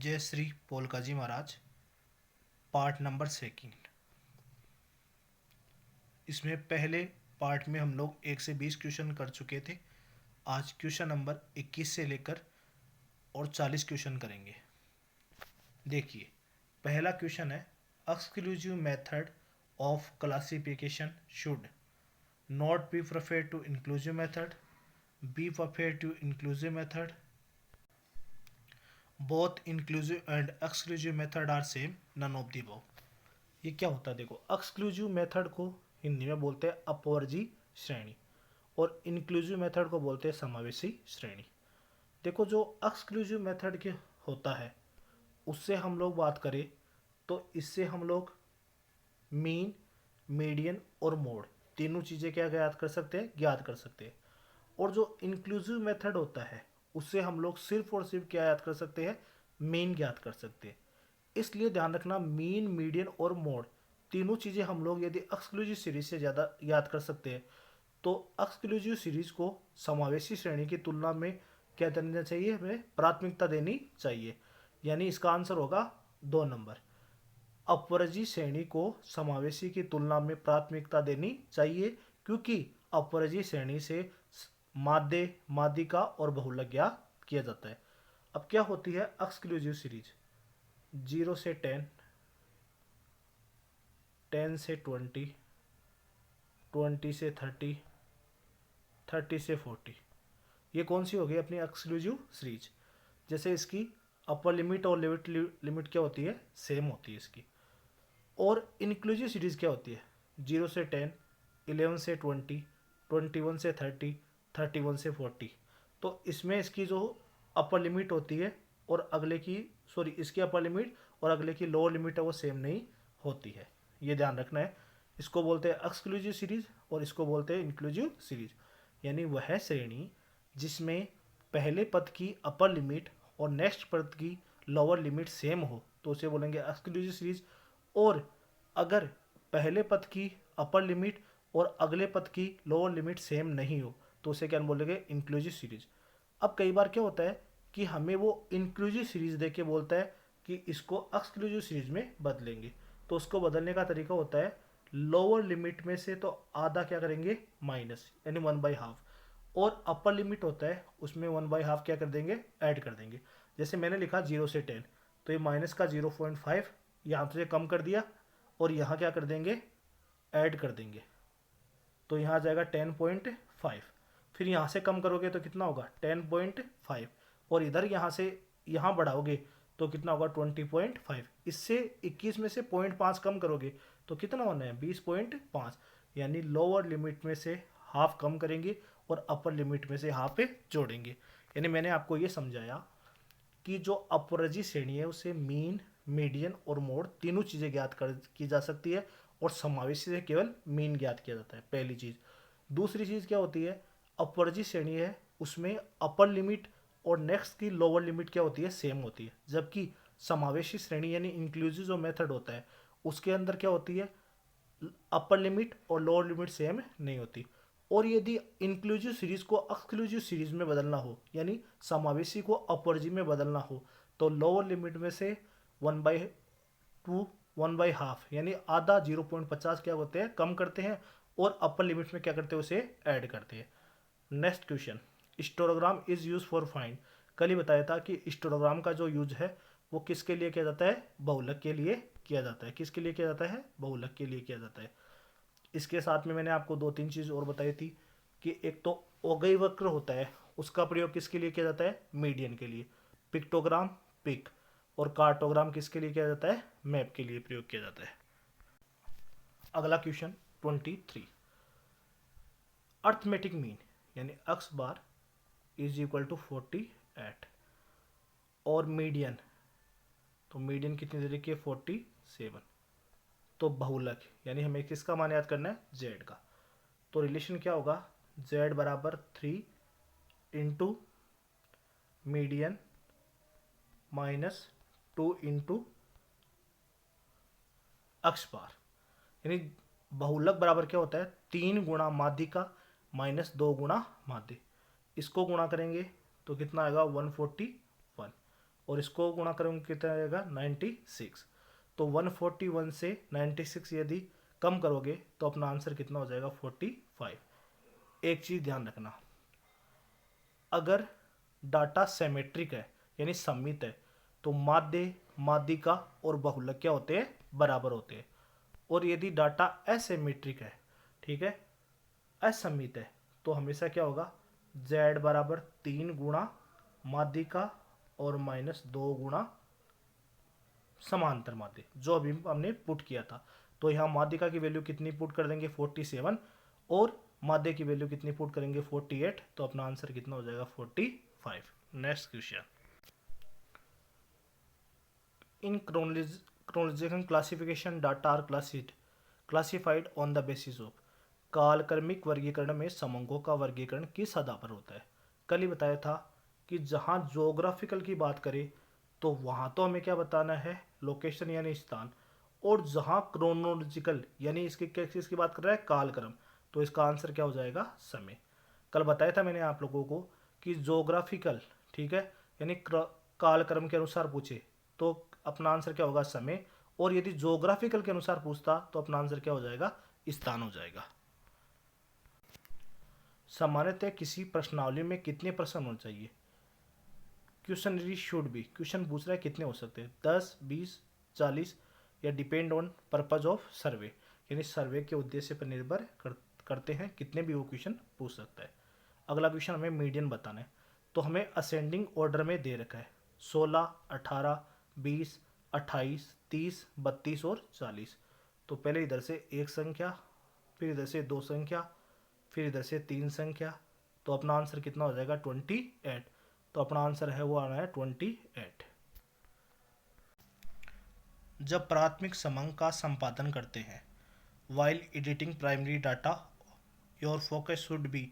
जय श्री पोलका जी महाराज। Part number second. इसमें पहले पार्ट में हम लोग 1 से 20 क्वेश्चन कर चुके थे। आज क्वेश्चन नंबर 21 से लेकर और 40 क्वेश्चन करेंगे। देखिए, पहला क्वेश्चन है exclusive method of classification should not be preferred to inclusive method, be preferred to inclusive method, both inclusive and exclusive method are same, none of the above. ये क्या होता है? देखो, एक्सक्लूसिव मेथड को हिंदी में बोलते हैं अपवर्जी श्रेणी और इंक्लूसिव मेथड को बोलते हैं समावेशी श्रेणी। देखो, जो एक्सक्लूसिव मेथड के होता है उससे हम लोग बात करें तो इससे हम लोग मीन, मीडियन और मोड तीनों चीज़ें क्या ज्ञात कर सकते हैं? ज्ञात कर सकते हैं। और जो इंक्लूसिव मेथड होता है उससे हम लोग सिर्फ और सिर्फ क्या याद कर सकते हैं? मीन ज्ञात कर सकते हैं। इसलिए ध्यान रखना, मीन, मीडियन और मोड तीनों चीज़ें हम लोग यदि एक्सक्लूसिव सीरीज से ज़्यादा याद कर सकते हैं तो एक्सक्लूसिव सीरीज को समावेशी श्रेणी की तुलना में क्या देना चाहिए? हमें प्राथमिकता देनी चाहिए। यानी इसका आंसर होगा 2 नंबर। अपवर्जी श्रेणी को समावेशी की तुलना में प्राथमिकता देनी चाहिए क्योंकि अपवर्जी श्रेणी से माध्य, माध्यिका और बहुलक ज्ञात किया जाता है। अब क्या होती है एक्सक्लूसिव सीरीज? 0 से 10, 10 से 20, 20 से 30, 30 से 40। ये कौन सी हो गई अपनी एक्सक्लूसिव सीरीज? जैसे इसकी अपर लिमिट और लिमिट क्या होती है? सेम होती है इसकी। और इंक्लूसिव सीरीज क्या होती है? 0 से 10, 11 से 20, 21 से 30, 31 से 40। तो इसमें इसकी जो अपर लिमिट होती है और अगले की इसकी अपर लिमिट और अगले की लोअर लिमिट है वो सेम नहीं होती है। ये ध्यान रखना है। इसको बोलते हैं एक्सक्लूसिव सीरीज और इसको बोलते हैं इंक्लूसिव सीरीज। यानी वह श्रेणी जिसमें पहले पद की अपर लिमिट और नेक्स्ट पद की लोअर लिमिट सेम हो तो उसे बोलेंगे एक्सक्लूसिव सीरीज। और अगर पहले पद की अपर लिमिट और अगले पद की लोअर लिमिट सेम नहीं हो तो उसे क्या बोलेंगे? Inclusive series. अब कई बार क्या होता है कि हमें वो इंक्लूसिव सीरीज दे के बोलता है कि इसको एक्सक्लूसिव सीरीज में बदलेंगे। तो उसको बदलने का तरीका होता है लोअर लिमिट में से तो आधा क्या करेंगे? माइनस, यानी 1/2। और अपर लिमिट होता है उसमें 1/2 क्या कर देंगे? ऐड कर देंगे। जैसे मैंने लिखा 0 से 10, तो ये माइनस का 0.5 यहाँ से कम कर दिया और यहाँ क्या कर देंगे? ऐड कर देंगे। तो यहाँ आ जाएगा 10.5। फिर यहाँ से कम करोगे तो कितना होगा? 10.5। और इधर यहाँ से यहाँ बढ़ाओगे तो कितना होगा? 20.5। इससे 21 में से 0.5 कम करोगे तो कितना होना है? 20.5। यानी लोअर लिमिट में से हाफ कम करेंगे और अपर लिमिट में से हाफ जोड़ेंगे। यानी मैंने आपको ये समझाया कि जो अपवर्जी श्रेणी है उसे मीन, मीडियन और मोड तीनों चीज़ें ज्ञात कर की जा सकती है और समावेशी से केवल मीन ज्ञात किया जाता है, पहली चीज़। दूसरी चीज़ क्या होती है? अपवर्जी श्रेणी है उसमें अपर लिमिट और नेक्स्ट की लोअर लिमिट क्या होती है? सेम होती है। जबकि समावेशी श्रेणी यानी इंक्लूसिव जो मेथड होता है उसके अंदर क्या होती है? अपर लिमिट और लोअर लिमिट सेम नहीं होती। और यदि इंक्लूसिव सीरीज को एक्सक्लूसिव सीरीज में बदलना हो यानी समावेशी को अपवर्जी में बदलना हो तो लोअर लिमिट में से 1/2, 1/2 यानी आधा 0.50 क्या होते हैं? कम करते हैं और अपर लिमिट में क्या करते हैं? उसे ऐड करते हैं। Next question, histogram is use for find. कल ही बताया था कि हिस्टोग्राम का जो यूज है वो किसके लिए किया जाता है? बहुलक के लिए किया जाता है। किसके लिए किया जाता है? बहुलक के लिए किया जाता है। इसके साथ में मैंने आपको 2-3 चीज़ और बताई थी कि एक तो ओगई वक्र होता है उसका प्रयोग किसके लिए किया जाता है? मीडियन के लिए। Pictogram, pick. और कार्टोग्राम किसके लिए किया जाता है? मैप के लिए प्रयोग किया जाता है। अगला क्वेश्चन 23, अर्थमेटिक मीन यानी X bar is equal to 48 और मीडियन, तो मीडियन कितनी दे रखी है? 47। तो बहुलक यानी हमें किसका मान याद करना है? जेड का। तो रिलेशन क्या होगा? जेड बराबर 3 इंटू मीडियन माइनस 2 इंटू अक्ष बार। यानी बहुलक बराबर क्या होता है? 3 गुणा माध्यिका माइनस 2 गुणा माध्य। इसको गुणा करेंगे तो कितना आएगा? 141। और इसको गुणा करेंगे कितना आएगा 96। तो 141 से 96 यदि कम करोगे तो अपना आंसर कितना हो जाएगा 45। एक चीज़ ध्यान रखना, अगर डाटा सिमेट्रिक है यानी सममित है तो माध्य, माध्यिका और बहुलक क्या होते हैं, बराबर होते हैं। और यदि डाटा असिमेट्रिक है, ठीक है, असममित है, तो हमेशा क्या होगा, z बराबर 3 गुणा माध्यिका और -2 गुणा समांतर माध्य, जो अभी हमने पुट किया था। तो यहाँ माध्यिका की वैल्यू कितनी पुट कर देंगे 47 और माध्य की वैल्यू कितनी पुट करेंगे 48, तो अपना आंसर कितना हो जाएगा 45। Next question, in chronological classification data are classified on the basis of, कालक्रमिक वर्गीकरण में समूहों का वर्गीकरण किस आधार पर होता है। कल ही बताया था कि जहाँ जोग्राफिकल की बात करें तो वहाँ तो हमें क्या बताना है, लोकेशन यानी स्थान, और जहाँ क्रोनोलॉजिकल यानी इसकी किस की बात कर रहा है, कालक्रम, तो इसका आंसर क्या हो जाएगा, समय। कल बताया था मैंने आप लोगों को कि जोग्राफिकल, ठीक है, यानी कालक्रम के अनुसार पूछे तो अपना आंसर क्या होगा, समय, और यदि जोग्राफिकल के अनुसार पूछता तो अपना आंसर क्या हो जाएगा, स्थान हो जाएगा। सामान्यतः किसी प्रश्नावली में कितने प्रश्न होने चाहिए, क्वेश्चन शुड बी, क्वेश्चन पूछ रहा है कितने हो सकते हैं, 10, 20, 40, या डिपेंड ऑन पर्पज ऑफ सर्वे, यानी सर्वे के उद्देश्य पर निर्भर करते हैं, कितने भी वो क्वेश्चन पूछ सकता है। अगला क्वेश्चन हमें मीडियन बताना है, तो हमें असेंडिंग ऑर्डर में दे रखा है 16, 18, 20, 28, 30, 32 और 40। तो पहले इधर से एक संख्या, फिर इधर से दो संख्या, फिर इधर से तीन संख्या, तो अपना आंसर कितना हो जाएगा 28। तो अपना आंसर है वो आना है 28। जब प्राथमिक समंग का संपादन करते हैं, while editing primary data, your focus should be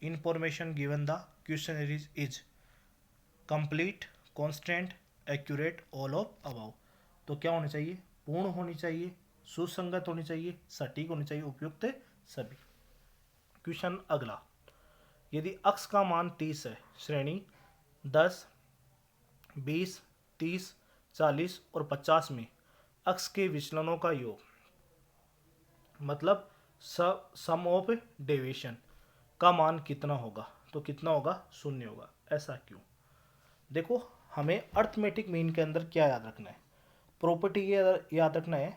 information given the questionnaire is complete, constant, accurate, all of above। तो क्या होनी चाहिए, पूर्ण होनी चाहिए, सुसंगत होनी चाहिए, सटीक होनी चाहिए, उपयुक्त सभी। क्वेश्चन अगला, यदि अक्ष का मान 30 है, श्रेणी 10, 20, 30, 40 और 50 में अक्ष के विचलनों का योग, मतलब सम ऑफ डेविएशन का मान कितना होगा, तो कितना होगा, 0 होगा। ऐसा क्यों, देखो हमें अर्थमेटिक मीन के अंदर क्या याद रखना है, प्रॉपर्टी ये याद रखना है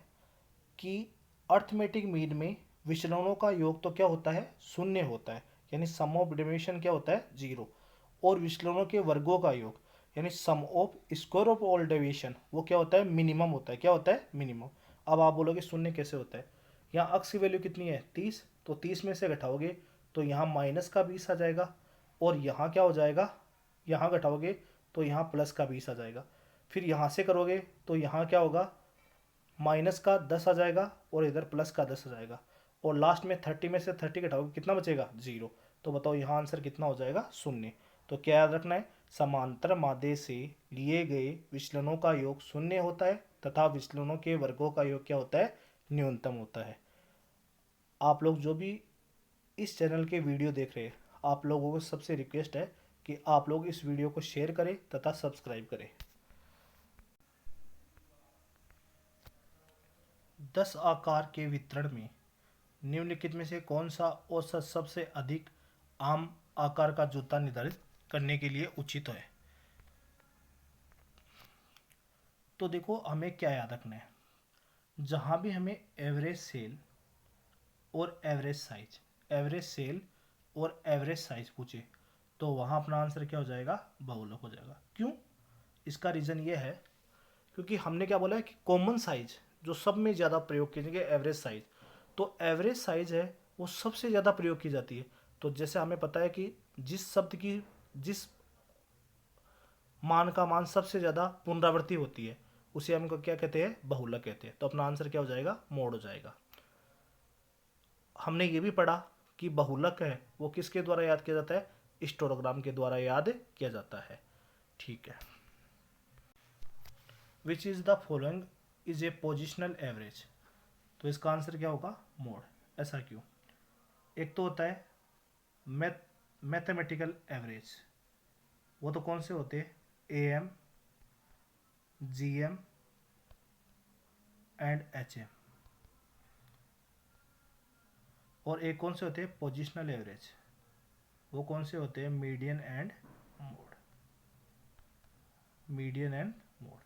कि अर्थमेटिक मीन में विचलनों का योग तो क्या होता है, 0 होता है, यानी सम ऑफ डेविएशन क्या होता है, 0, और विचलनों के वर्गों का योग यानी sum of square of all deviation वो क्या होता है, मिनिमम होता है। क्या होता है, मिनिमम। अब आप बोलोगे 0 कैसे होता है, यहाँ अक्स की वैल्यू कितनी है 30, तो 30 में से घटाओगे तो यहाँ माइनस का 20 आ जाएगा, और यहाँ क्या हो जाएगा, यहाँ घटाओगे तो यहाँ प्लस का 20 आ जाएगा, फिर यहाँ से करोगे तो यहाँ क्या होगा, माइनस का 10 आ जाएगा और इधर प्लस का 10 आ जाएगा, और लास्ट में 30 में से 30 घटाओगे कितना बचेगा, 0। तो बताओ यहाँ आंसर कितना हो जाएगा, 0। तो क्या याद रखना है, समांतर माध्य से लिए गए विचलनों का योग 0 होता है तथा विचलनों के वर्गों का योग क्या होता है, न्यूनतम होता है। आप लोग जो भी इस चैनल के वीडियो देख रहे हैं, आप लोगों को सबसे रिक्वेस्ट है कि आप लोग इस वीडियो को शेयर करें तथा सब्सक्राइब करें। 10 आकार के वितरण में निम्नलिखित में से कौन सा औसत सबसे अधिक आम आकार का जूता निर्धारित करने के लिए उचित है। तो देखो हमें क्या याद रखना है, जहां भी हमें एवरेज सेल और एवरेज सेल और एवरेज साइज पूछे तो वहां अपना आंसर क्या हो जाएगा, बहुलक हो जाएगा। क्यों, इसका रीजन ये है क्योंकि हमने क्या बोला है कि कॉमन साइज जो सब में ज़्यादा प्रयोग की जाएगी एवरेज साइज, तो एवरेज साइज है वो सबसे ज़्यादा प्रयोग की जाती है। तो जैसे हमें पता है कि जिस शब्द की जिस मान का मान सबसे ज़्यादा पुनरावृत्ति होती है उसे हमको क्या कहते हैं, बहुलक कहते हैं। तो अपना आंसर क्या हो जाएगा, मोड हो जाएगा। हमने ये भी पढ़ा कि बहुलक है वो किसके द्वारा याद किया जाता है, हिस्टोग्राम के द्वारा याद किया जाता है। ठीक है, which is the following is a positional average, तो इसका आंसर क्या होगा, मोड। ऐसा क्यों, एक तो होता है मैथमेटिकल एवरेज, वो तो कौन से होते हैं, AM, GM एंड HM। और एक कौन से होते हैं, पोजिशनल एवरेज, वो कौन से होते हैं, median and mode, median and mode.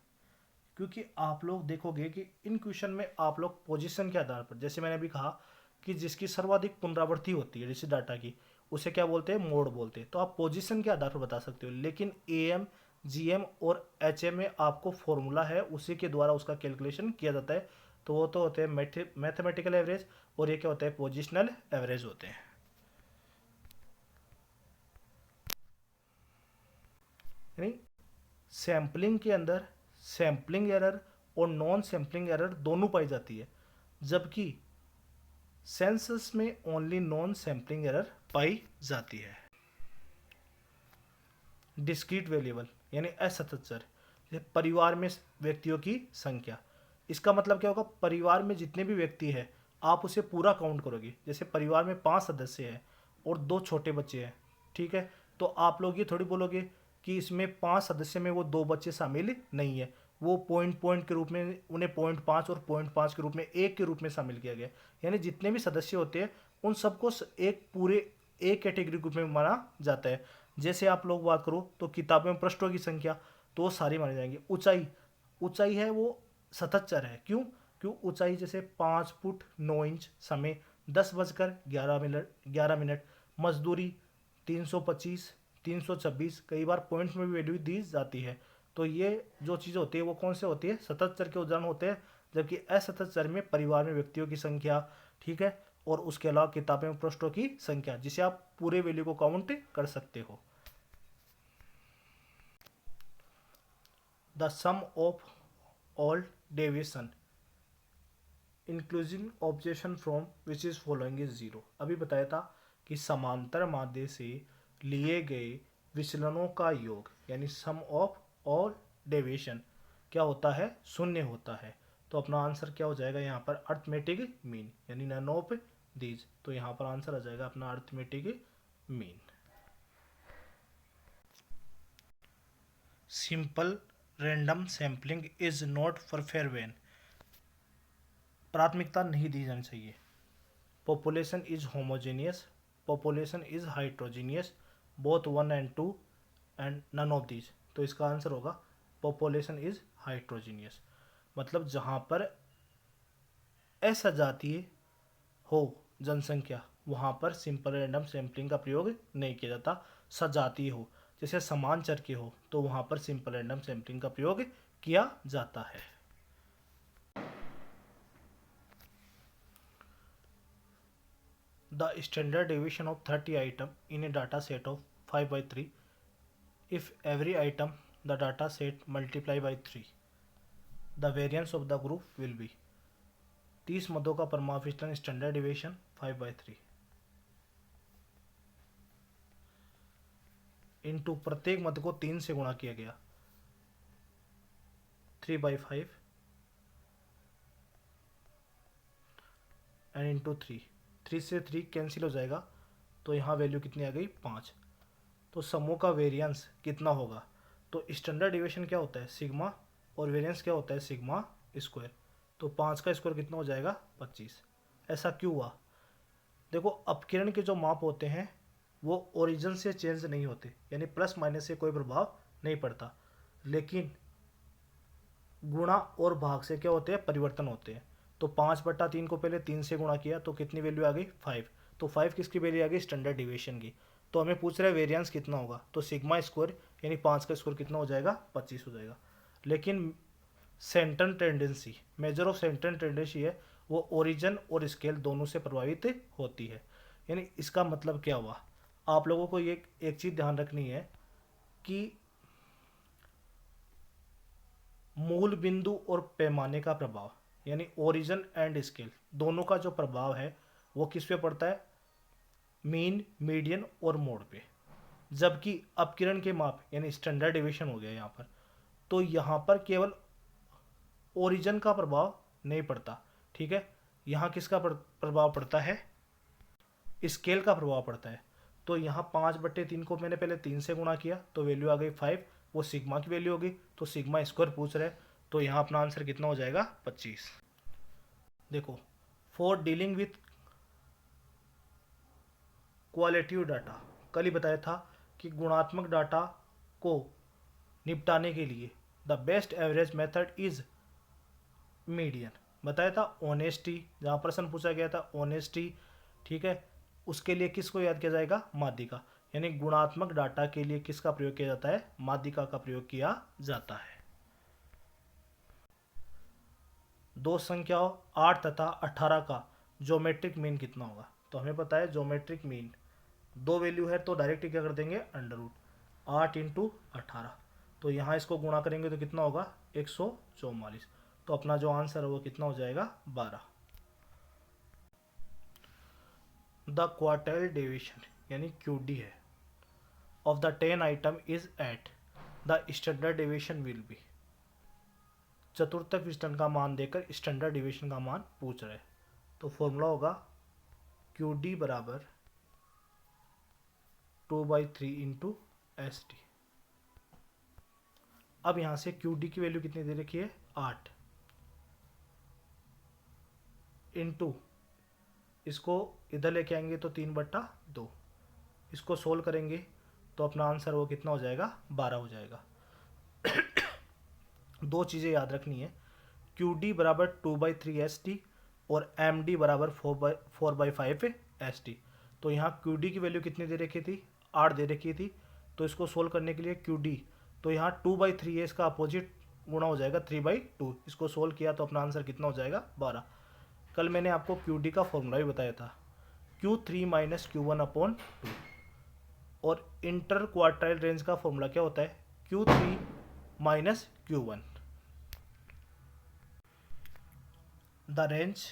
क्योंकि आप लोग देखोगे कि इन क्वेश्चन में आप लोग पोजीशन के आधार पर, जैसे मैंने अभी कहा कि जिसकी सर्वाधिक पुनरावृत्ति होती है जिस डाटा की, उसे क्या बोलते हैं, मोड बोलते हैं। तो आप पोजीशन के आधार पर बता सकते हो, लेकिन AM, GM और HM में आपको फॉर्मूला है, उसी के द्वारा उसका कैलकुलेशन किया जाता है। तो वो तो होते हैं मैथमेटिकल एवरेज, और ये क्या होता है, पोजिशनल एवरेज होते हैं। यानी सैम्पलिंग के अंदर सैम्पलिंग एरर और नॉन सैम्पलिंग एरर दोनों पाई जाती है, जबकि सेंसस में ओनली नॉन सैम्पलिंग एरर पाई जाती है। डिस्क्रीट वेरिएबल यानी असतत चर, परिवार में व्यक्तियों की संख्या। इसका मतलब क्या होगा, परिवार में जितने भी व्यक्ति हैं आप उसे पूरा काउंट करोगे। जैसे परिवार में 5 सदस्य हैं और 2 छोटे बच्चे हैं, ठीक है, तो आप लोग ये थोड़ी बोलोगे कि इसमें 5 सदस्य में वो 2 बच्चे शामिल नहीं है, वो पॉइंट पॉइंट के रूप में उन्हें 0.5 और 0.5 के रूप में, एक के रूप में शामिल किया गया। यानी जितने भी सदस्य होते हैं उन सबको एक पूरे एक कैटेगरी ग्रुप में माना जाता है। जैसे आप लोग बात करो तो किताबों में पृष्ठों की संख्या, तो वो सारी मानी जाएंगी। ऊंचाई, ऊंचाई है वो सतत चर है। क्यों ऊंचाई, जैसे 5 फुट 9 इंच, समय 10:11 मजदूरी 325, 326, कई बार पॉइंट में भी वैल्यू दी जाती है। तो ये जो चीज़ होती है वो कौन से होती है, सतत चर के उदाहरण होते हैं। जबकि असतत चर में परिवार में व्यक्तियों की संख्या, ठीक है, और उसके अलावा किताबें में पृष्ठों की संख्या, जिसे आप पूरे वैल्यू को काउंट कर सकते हो। The sum of all deviation including objection from which is following is zero. अभी बताया था कि समांतर माध्य से लिए गए विचलनों का योग यानी सम ऑफ ऑल डेविएशन क्या होता है, शून्य होता है। तो अपना आंसर क्या हो जाएगा यहाँ पर, अर्थमेटिक मीन, यानी नन ऑफ दीज। तो यहाँ पर आंसर आ जाएगा अपना arithmetic mean. Simple random sampling is not perfect when, प्राथमिकता नहीं दी जानी चाहिए। Population is homogeneous, population is hydrogenous, both 1 and 2 and none of these. तो इसका आंसर होगा पॉपुलेशन इज हाइड्रोजीनियस। मतलब जहाँ पर असजातीय हो जनसंख्या वहाँ पर सिंपल रैंडम सैम्पलिंग का प्रयोग नहीं किया जाता। सजातीय हो, जैसे समान चर के हो, तो वहाँ पर सिंपल रैंडम सैम्पलिंग का प्रयोग किया जाता है। The standard deviation of 30 item in a data set of 5/3, if every item the data set multiply by 3, the variance of the group will be। 30 मदों का परमाणु विचलन स्टैंडर्ड डिविएशन 5/3 इंटू प्रत्येक मद को 3 से गुणा किया गया 3/5 एंड इंटू 3 से 3 कैंसिल हो जाएगा, तो यहाँ वैल्यू कितनी आ गई, 5। तो समूह का वेरिएंस कितना होगा, तो स्टैंडर्ड डिविएशन क्या होता है, सिग्मा, और वेरिएंस क्या होता है, सिग्मा स्क्वायर। तो 5 का स्क्वायर कितना हो जाएगा, 25। ऐसा क्यों हुआ, देखो अपकिरण के जो माप होते हैं वो ओरिजिन से चेंज नहीं होते, यानी प्लस माइनस से कोई प्रभाव नहीं पड़ता, लेकिन गुणा और भाग से क्या होते हैं, परिवर्तन होते हैं। तो 5/3 को पहले 3 से गुणा किया तो कितनी वैल्यू आ गई, 5। तो 5 किसकी वैल्यू आ गई, स्टैंडर्ड डिविएशन की। तो हमें पूछ रहा है वेरिएंस कितना होगा, तो सिग्मा स्क्वायर यानी 5 का स्क्वायर कितना हो जाएगा, 25 हो जाएगा। लेकिन central tendency, measure of central tendency है वो ओरिजिन और स्केल दोनों से प्रभावित होती है। यानी इसका मतलब क्या हुआ, आप लोगों को ये एक चीज़ ध्यान रखनी है कि मूल बिंदु और पैमाने का प्रभाव यानी ओरिजिन एंड स्केल दोनों का जो प्रभाव है वो किस पे पड़ता है, मीन, मीडियन और मोड पे। जबकि अपकिरण के माप यानी स्टैंडर्ड डिविएशन हो गया यहाँ पर, तो यहाँ पर केवल ओरिजिन का प्रभाव नहीं पड़ता, ठीक है, यहाँ किसका प्रभाव पड़ता है, स्केल का प्रभाव पड़ता है। तो यहाँ 5/3 को मैंने पहले 3 से गुणा किया तो वैल्यू आ गई 5, वो सिग्मा की वैल्यू होगी, तो सिग्मा स्क्वायर पूछ रहे हैं, तो यहाँ अपना आंसर कितना हो जाएगा 25। देखो, for dealing with qualitative data, कल ही बताया था कि गुणात्मक डाटा को निपटाने के लिए the best average method is median, बताया था। ऑनेस्टी, जहाँ प्रश्न पूछा गया था ऑनेस्टी, ठीक है, उसके लिए किसको याद किया जाएगा, माध्यिका, यानी गुणात्मक डाटा के लिए किसका प्रयोग किया जाता है, माध्यिका का प्रयोग किया जाता है। दो संख्याओं 8 तथा 18 का ज्योमेट्रिक मीन कितना होगा, तो हमें पता है ज्योमेट्रिक मीन दो वैल्यू है तो डायरेक्ट क्या कर देंगे, अंडर रूट 8 इंटू 18, तो यहाँ इसको गुणा करेंगे तो कितना होगा 144, तो अपना जो आंसर है वो कितना हो जाएगा 12। द क्वार्टाइल डेविएशन यानी QD है of the 10 item is eight the standard deviation will be, चतुर्थक विचलन का मान देकर स्टैंडर्ड डेविएशन का मान पूछ रहे हैं, तो फॉर्मूला होगा QD बराबर 2/3 इंटू ST। अब यहां से QD की वैल्यू कितनी दे रखी है 8 इंटू, इसको इधर लेके आएंगे तो 3/2, इसको सोल्व करेंगे तो अपना आंसर वो कितना हो जाएगा 12 हो जाएगा। दो चीज़ें याद रखनी है, QD बराबर 2/3 ST और MD बराबर 4/5 ST। तो यहाँ QD की वैल्यू कितनी दे रखी थी 8 दे रखी थी, तो इसको सोल्व करने के लिए QD, तो यहाँ 2/3 है, इसका अपोजिट गुणा हो जाएगा 3/2, इसको सोल्व किया तो अपना आंसर कितना हो जाएगा 12। कल मैंने आपको QD का फॉर्मूला भी बताया था, Q3 माइनस Q1/2, और इंटर क्वार्टाइल रेंज का फॉर्मूला क्या होता है, Q3 minus Q1। The range